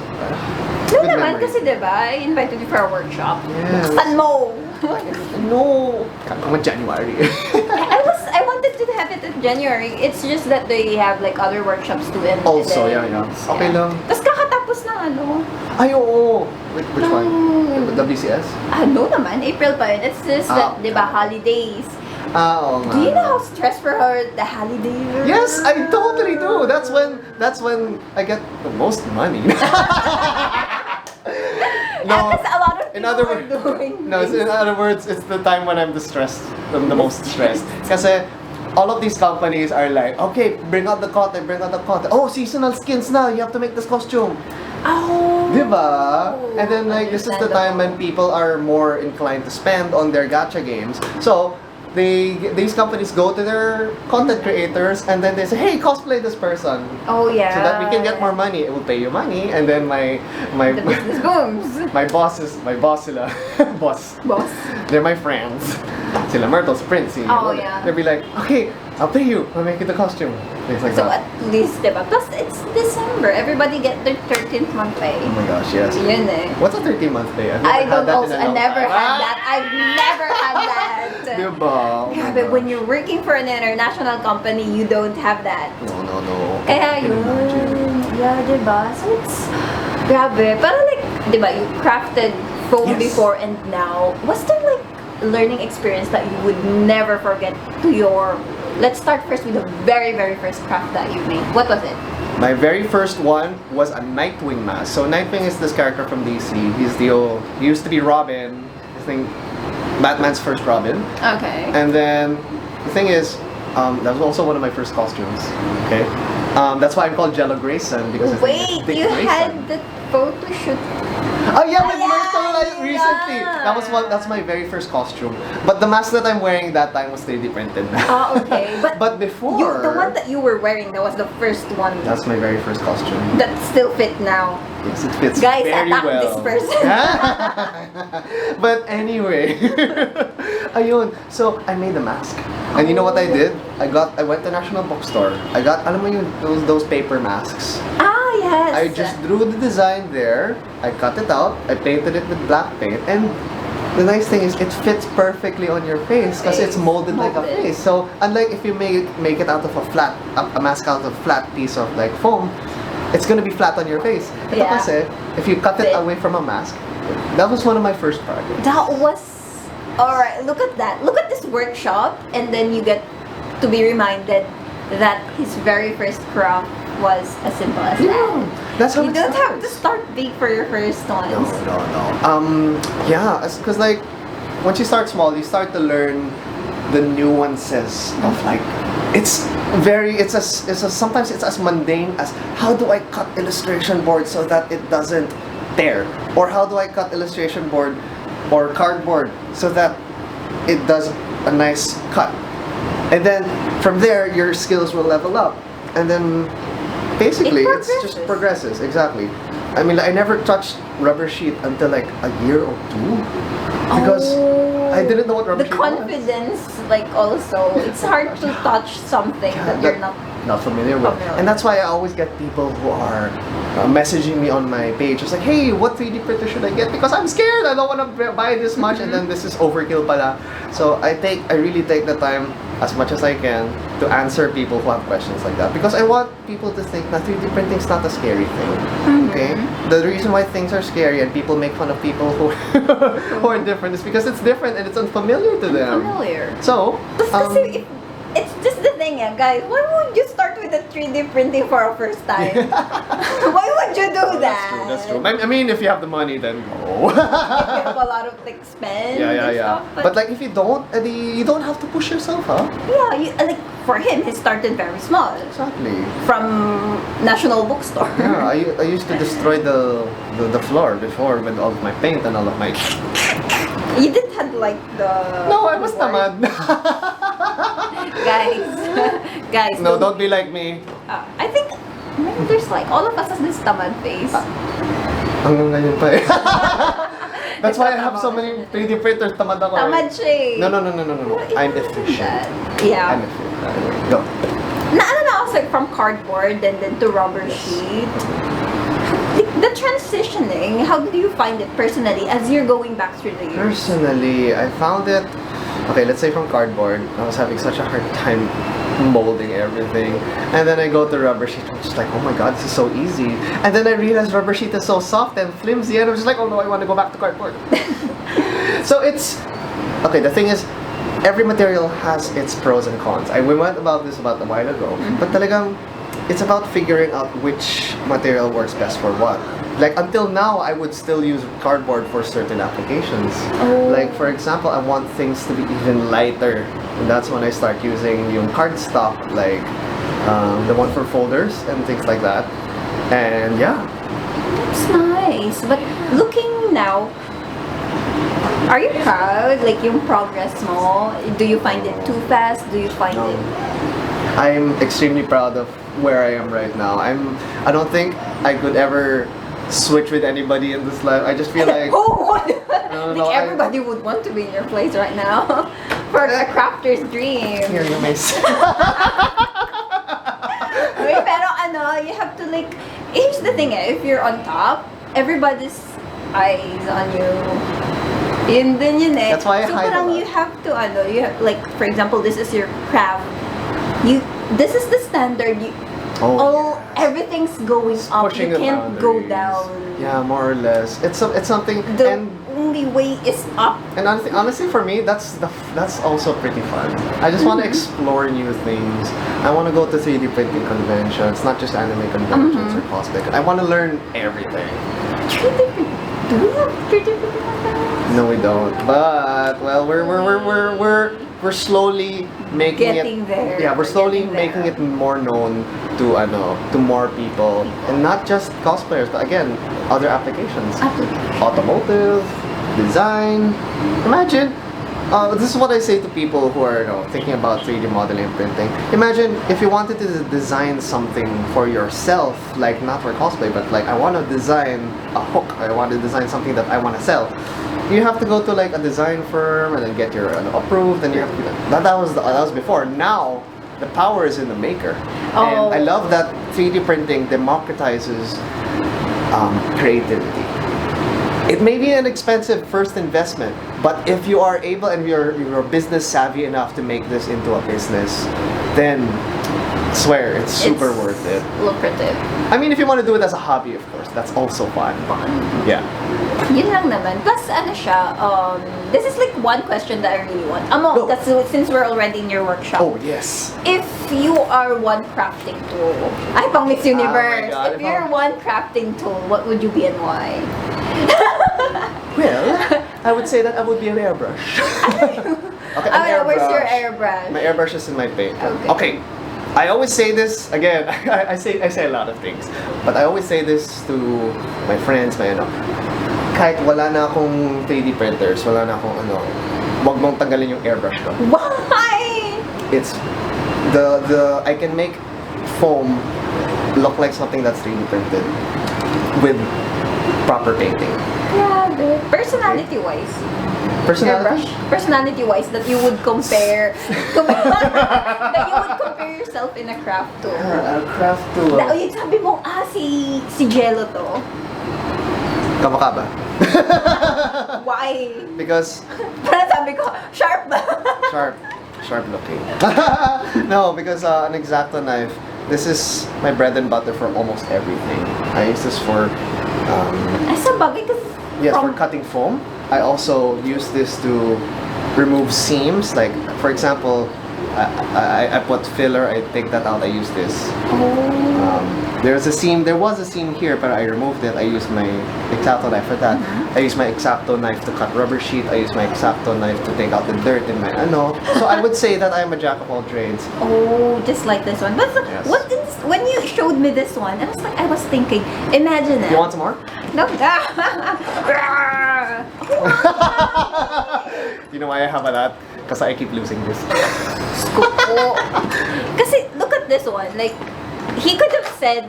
No naman, kasi diba, I invited you for a workshop. Yes. Buksan mo! No! Come on, January. I wanted to have it in January. It's just that they have like other workshops too. And Also, events. yeah. Okay lang. Tapos kakatapos na Ay, oo. Which one? WCS? No naman, April pa yun. It's just that, diba, holidays. Oo nga. Do you know how stressed for her the holidays are? Yes, I totally do. That's when I get the most money. No, Because a lot of in people other are words, doing no. In other words, it's the time when I'm I'm the most stressed. Kasi all of these companies are like, okay, bring out the content. Oh, seasonal skins now. You have to make this costume. Oh. Diba? And then like this is the time when people are more inclined to spend on their gacha games. So these companies go to their content creators and then they say, hey, cosplay this person. Oh yeah. So that we can get more money. It will pay you money, and then The business booms. my boss sila. boss. They're my friends. Sila Myrtle, Sprint, Oh, yeah. They'll be like, okay, I'll pay you. I'll make you the costume. Things like So that. at least, diba? Plus, it's December. Everybody get their 13th month pay. Oh my gosh, yes. Yun eh. What's a 13-month pay? I never had that. I've never had that. Diba? Oh Yeah, my but when gosh. you're working for an international company, you don't have that. No. Kaya I can imagine. yun. Yeah, diba? So it's, grabe. Parang like, diba, you crafted foam Yes. before and now. Was there like learning experience that you would never forget to your... Let's start first with the very, very first craft that you made. What was it? My very first one was a Nightwing mask. So Nightwing is this character from DC. He used to be Robin. I think Batman's first Robin. Okay. And then the thing is, that was also one of my first costumes. Okay. That's why I'm called Gelo Grayson because his name is Wait, Dick you Grayson. had the photo shoot. Oh yeah, with yeah, Myrtle recently. yeah. That's my very first costume. But the mask that I'm wearing that time was 3D printed. Oh, okay. But before, the one that you were wearing, that was the first one. That's my very first costume. That still fit now. Yes, it fits Guys, very attack well. this person. But anyway, ayun. So I made a mask, and you know what I did? I went to National Bookstore. I got, alam mo yun, those paper masks. Ah, yes. I just drew the design there. I cut it out. I painted it with black paint, and the nice thing is it fits perfectly on your face because it's molded like a face. So unlike if you make it out of a mask out of flat piece of like foam, it's gonna be flat on your face. Ito Yeah. kasi, if you cut it away from a mask, that was one of my first projects. That was... Alright, look at that. Look at this workshop, and then you get to be reminded that his very first craft was as simple as that. That's how You it don't have to starts. start big for your first ones. No. Yeah, because like once you start small, you start to learn the nuances of like sometimes it's as mundane as how do I cut illustration board so that it doesn't tear, or how do I cut illustration board or cardboard so that it does a nice cut. And then from there, your skills will level up. And then basically, it's just progresses. Exactly. I mean, I never touched rubber sheet until like a year or two. Because I didn't know what rubber sheet was. The confidence, like also, it's hard to touch something that you're not familiar with. And that's why I always get people who are messaging me on my page. It's like, hey, what 3D printer should I get? Because I'm scared. I don't want to buy this much, and then this is overkill pala. So I really take the time as much as I can to answer people who have questions like that. Because I want people to think that 3D printing is not a scary thing. Okay? The reason why things are scary and people make fun of people who who are different is because it's different and it's unfamiliar to them. Unfamiliar. So, it's just the thing, guys. Why would you start with the 3D printing for a first time? Why would you do that? That's true. I mean, if you have the money, then go. If you have a lot of expense. Yeah. Stuff, but like, if you don't, you don't have to push yourself, huh? Yeah, like for him, he started very small. Exactly. From National Bookstore. Yeah, I used to destroy the floor before with all of my paint and all of my. You didn't have like the. No, I was tamad. guys. No, don't be like me. I think maybe there's like all of us has this tamad face. Hanggang ngayon pa eh. That's why I have so many 3D printers. Tamad ako. Tamad siya. No. I'm efficient. Yeah. I'm efficient. Anyway, go. I was like from cardboard and then to rubber sheet. The transitioning, how do you find it personally as you're going back through the years? Personally, I found it, okay, let's say from cardboard, I was having such a hard time molding everything. And then I go to rubber sheet, I'm just like, oh my god, this is so easy. And then I realized rubber sheet is so soft and flimsy, and I'm just like, oh no, I want to go back to cardboard. So it's, okay, the thing is, every material has its pros and cons. We went about this about a while ago, but talagang, it's about figuring out which material works best for what. Like until now, I would still use cardboard for certain applications. Like for example, I want things to be even lighter, and that's when I start using yung cardstock, like the one for folders and things like that. And yeah, that's nice. But looking now, are you proud? Like yung progress mo? Do you find it too fast? Do you find it? I'm extremely proud of where I am right now. I don't think I could ever switch with anybody in this life. I just feel like who would? Everybody would want to be in your place right now for a crafter's dream. Here you may say. Pero you have to like. Here's the thing, if you're on top, everybody's eyes on you. Yun din yun eh. That's why I hide a lot. You have to you have like, for example, this is your craft. This is the standard. Everything's going up. You can't go down. Yeah, more or less. It's something. The only way is up. And honestly, for me, that's also pretty fun. I just want to explore new things. I want to go to 3D printing conventions, not just anime conventions or cosplay. I want to learn everything. 3D printing. Do we have 3D printing conventions? No, we don't. But well, we're slowly making there. Yeah, we're slowly making it more known to more people, and not just cosplayers, but again, other applications. Automotive, design. Imagine, this is what I say to people who are thinking about 3D modeling and printing. Imagine if you wanted to design something for yourself, like not for cosplay, but like I want to design a hook. I want to design something that I want to sell. You have to go to like a design firm and then get your approved, and you have to that was before. Now the power is in the maker, and I love that 3D printing democratizes creativity. It may be an expensive first investment, but if you are able and you're business savvy enough to make this into a business, then I swear it's super worth it. Lucrative. I mean, if you want to do it as a hobby, of course, that's also fun. Yeah. Yun lang naman. Plus, this is like one question that I really want. Since we're already in your workshop. Oh, yes. If you are one crafting tool, ay, pang Miss Universe. God, if you're one crafting tool, what would you be and why? Well, I would say that I would be an airbrush. Okay, an airbrush. Where's your airbrush? My airbrush is in my paint. Okay. I always say this again. I say a lot of things, but I always say this to my friends. Kahit wala na akong 3D printers, wala na akong wag mong tanggalin yung airbrush ko. Why? it's the I can make foam look like something that's 3D printed with proper painting. Grabe. Personality-wise. Personality? Personality-wise, that you would compare, that you would compare yourself in a craft tool. A craft tool. Na, yung sabi mo, si Gelo to. Kamukha ba? Why? Because Parang sabi ko, sharp ba? sharp looking. No, because an X-Acto knife, this is my bread and butter for almost everything. I use this for Ay, sa bagay kasi yes, for cutting foam. I also use this to remove seams. Like, for example, I put filler, I take that out, I use this. There was a seam here, but I removed it. I used my X-Acto knife for that. I use my X-Acto knife to cut rubber sheet. I use my X-Acto knife to take out the dirt in my ano. So I would say that I'm a jack of all trades. Oh, just like this one. But Yes. when you showed me this one, I was thinking, imagine it. You want some more? No. You know why I have a lot? Because I keep losing this. Kasi look at this one. Like, he could have said,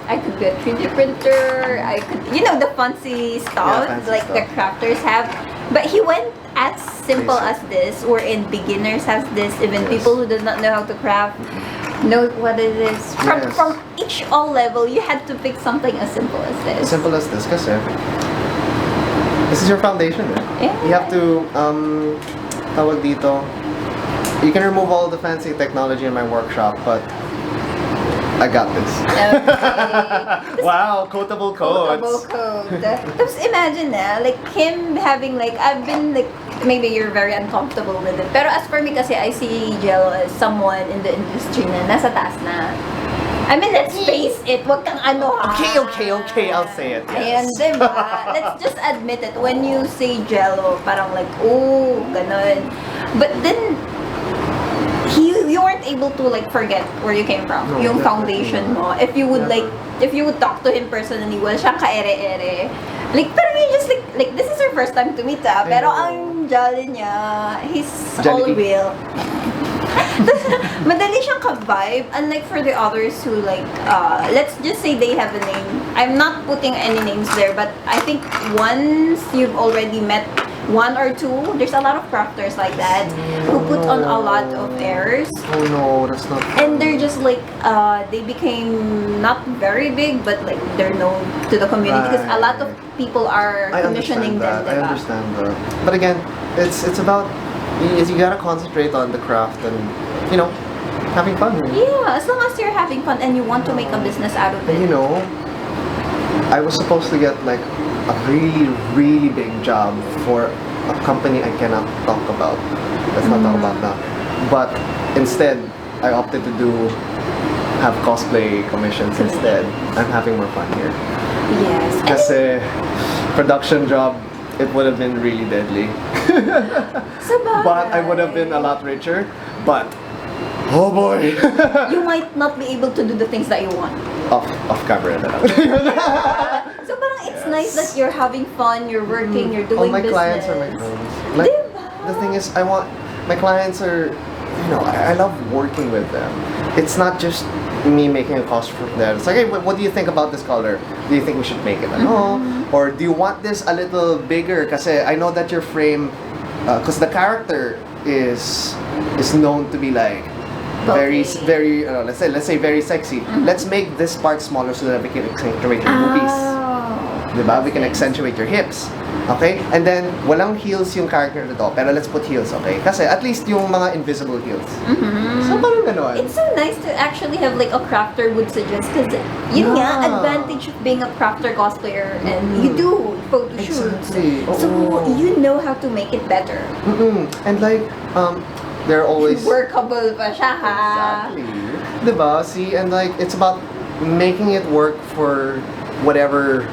I could get 3D printer, I could, the fancy stuff, fancy like stuff. the crafters have. But he went as simple as this, wherein beginners has this, even Yes. people who does not know how to craft know what it is. Yes. From each all level, you had to pick something as simple as this. Simple as this, kasi this is your foundation. Yeah. You have to, tawag dito, you can remove all the fancy technology in my workshop, but I got this. Okay. Wow, quotable quotes. Quotable code. Tapos imagine like him having I've been maybe you're very uncomfortable with it. Pero as for me kasi, I see Gelo as someone in the industry na nasa taas na. I mean, let's face it, wag kang ano ha. Okay, I'll say it. Ayan, Yes. diba? Let's just admit it. When you say Gelo, parang oh, ganun. But then, you weren't able to forget where you came from, No, yung definitely foundation mo. If you would Never. if you would talk to him personally, wala siyang ka-ere-ere. Parang you just this is your first time to meet pero know. ang jolly niya, he's all Jollibee. real. Madali siyang ka-vibe, unlike for the others who let's just say they have a name. I'm not putting any names there, but I think once you've already met one or two, there's a lot of crafters like that who put on a lot of airs. Oh no, that's not. And they're just they became not very big, but they're known to the community because a lot of people are I commissioning understand that. them. I diba? understand that. But again, it's about you gotta concentrate on the craft and having fun. Yeah, as long as you're having fun and you want to make a business out of it. And I was supposed to get a really, really big job for a company I cannot talk about. Let's not talk about that. But instead, I opted to have cosplay commissions instead. I'm having more fun here. Yes. Kasi production job, it would have been really deadly. But I would have been a lot richer. But oh boy, You might not be able to do the things that you want. off camera na lang. So parang it's nice that you're having fun, you're working, you're doing All my business. clients are my friends. The thing is, my clients are, I love working with them. It's not just me making a cost for them. It's hey, what do you think about this color? Do you think we should make it? Or do you want this a little bigger? Kasi I know that your frame, because the character is known to be very, very, let's say very sexy. Let's make this part smaller so that we can accentuate your boobies. Diba? We can accentuate your hips. Okay? And then, walang heels yung character nito, pero let's put heels, okay? Kasi at least yung mga invisible heels. So, parang gano'n. It's so nice to actually have a crafter would suggest because yun nga, advantage of being a crafter cosplayer and you do photo shoots. Exactly. So you know how to make it better. And they're always... Workable pa siya ha. Exactly. Diba? See, and it's about making it work for whatever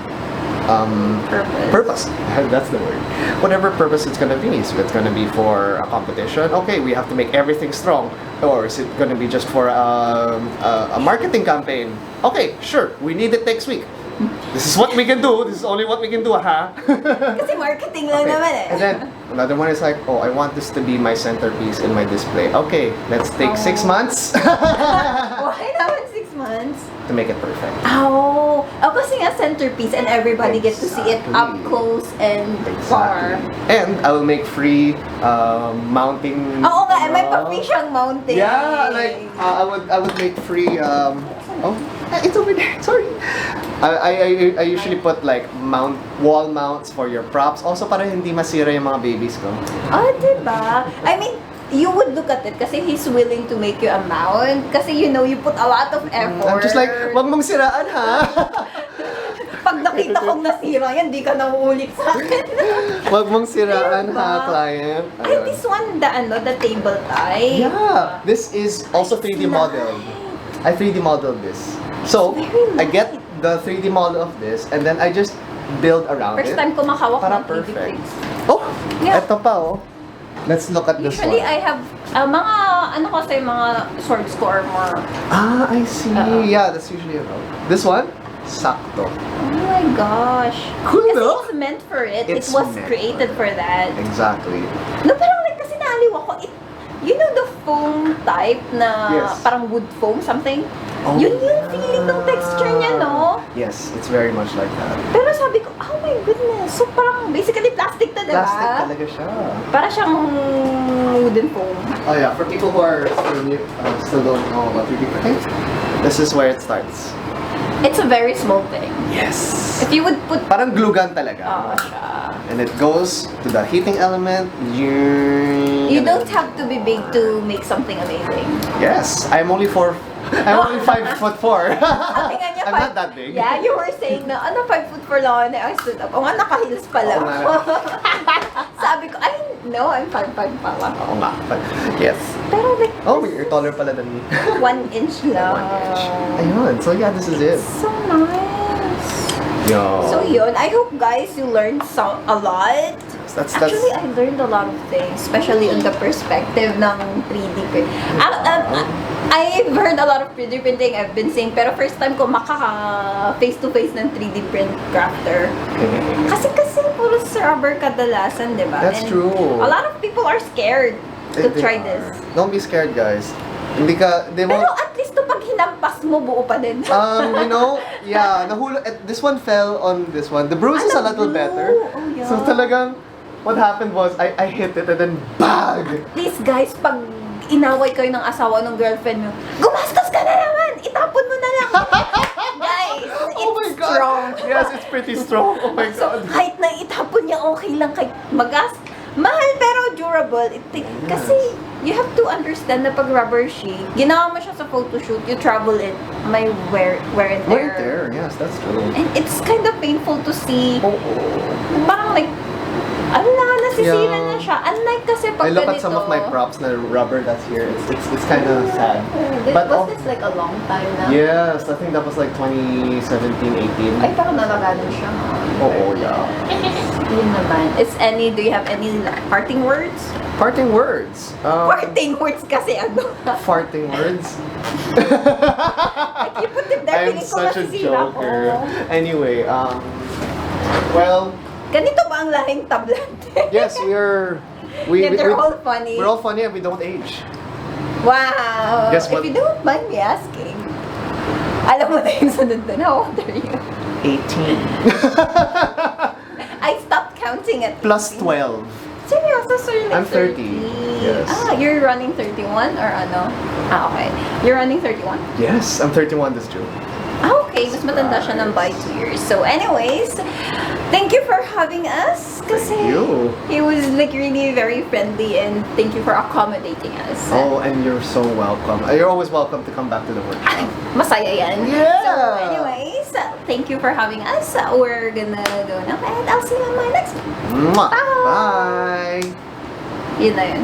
purpose. That's the word. Whatever purpose it's gonna be. So it's gonna be for a competition. Okay, we have to make everything strong. Or is it gonna be just for a marketing campaign? Okay, sure. We need it next week. This is what we can do. This is only what we can do, ha? Kasi marketing lang naman eh. And then another one is like, oh, I want this to be my centerpiece in my display. Okay, let's take 6 months Why naman 6 months? to make it perfect. Oh, kasi nga centerpiece and everybody gets to see it up Exactly. close and far. And I will make free mounting. Oo nga, may pa-free siyang mounting. Yeah, like I would make free. It's over there. Sorry. I usually put like wall mounts for your props. Also para hindi masira yung mga babies ko. Oh, diba? I mean, you would look at it kasi he's willing to make you a mount. Kasi you know, you put a lot of effort. I'm just like, wag mong siraan ha. Pag nakita kong nasira yan, di ka na uulit sa akin. Wag mong siraan Diba? ha, client. Ay, this one, the table tie. Yeah, this is also 3D modeled. I 3D modeled this. So, Very I get the 3D model of this and then I just build around First it. time ko makawak Para ng 3D perfect. prints. Oh, Yeah. eto pa oh. Let's look at this Usually, one. I have mga swords ko or more. Ah, I see. Yeah, that's usually about. This one, sakto. Oh my gosh. Cool, Kasi no? it's meant for it. It's it was meant created for that. Exactly. No, parang like kasi naaliw ako. You know the foam type na Yes. parang wood foam, something? Oh, Yun yung feeling ng texture niya, no? Yes, it's very much like that. Pero sabi ko, oh my goodness. So parang basically plastic na, diba? Plastic talaga siya. Para siyang wooden foam. Oh yeah, for people who are still new, still don't know about 3D printing, this is where it starts. It's a very small thing. Yes. If you would put... Parang glue gun talaga. siya. And it goes to the heating element. You don't have to be big to make something amazing. Yes, I'm only 5'4". Sabi nga niya, I'm not that big. Yeah, you were saying na, 5'4" lang ako na I stood up. O nga, naka-heels pala. Oo nga. Sabi ko, no, I'm 5'5" pala. Oo nga. Yes. Pero like, Oh, you're taller pala than me. 1 inch lang. 1 inch. Ayun. So yeah, this is it. So nice. Yo. So yun, I hope guys you learned a lot. That's Actually, I learned a lot of things, especially on the perspective ng 3D print. I've heard a lot of 3D printing, I've been saying, pero first time ko face-to-face ng 3D print crafter. Kasi puro sa rubber kadalasan, di ba? That's true. A lot of people are scared to try this. Don't be scared, guys. They Pero won't. at least to pag hinampas mo, buo pa din. Yeah, this one fell on this one. The bruise is a little better. Oh, yeah. So talagang, what happened was, I hit it and then bag! Please guys, pag inaway kayo ng asawa ng girlfriend mo, gumastos ka na naman! Itapon mo na lang! Guys, it's Oh my God. strong. Yes, it's pretty strong. Oh my So, God. kahit na itapon niya, okay lang. Kahit mahal pero durable. Kasi, you have to understand na pag rubber sheet, ginawa mo siya sa photoshoot, you travel it, may wear and tear. Wear and tear, yes, that's true. And it's kind of painful to see. Oh. Parang like, nasisira Yeah. na siya. Unlike kasi pag I look ganito. at some of my props na rubber that's here. It's kind of sad. Was this like a long time na? Yes, I think that was like 2017, 18. Ay, parang nalagano siya. Oh, yeah. Yun naman. Do you have any parting words? Parting words. Parting words kasi ano? Farting words. Like you put it there, I'm feeling ko such a masisira ko. joker. Anyway, well, Ganito ba ang lahing tablante? yes, we're They're all funny. We're all funny and we don't age. Wow! Guess If what? you don't mind me asking, alam mo na yung sunod na, how old are you? 18. I stopped counting at Plus 12. Seryoso, so you're like I'm 30. Yes. You're running 31 or ano? Okay. You're running 31? Yes, I'm 31 this June. Okay. Mas matanda siya ng by 2 years. So anyways, thank you for having us. Kasi Thank you. he was like really very friendly and thank you for accommodating us. Oh, and you're so welcome. You're always welcome to come back to the workshop. Masaya yan. Yeah. So anyways, thank you for having us. We're gonna go now and I'll see you on my next one. Mwah. Bye. Bye. Yun na yun.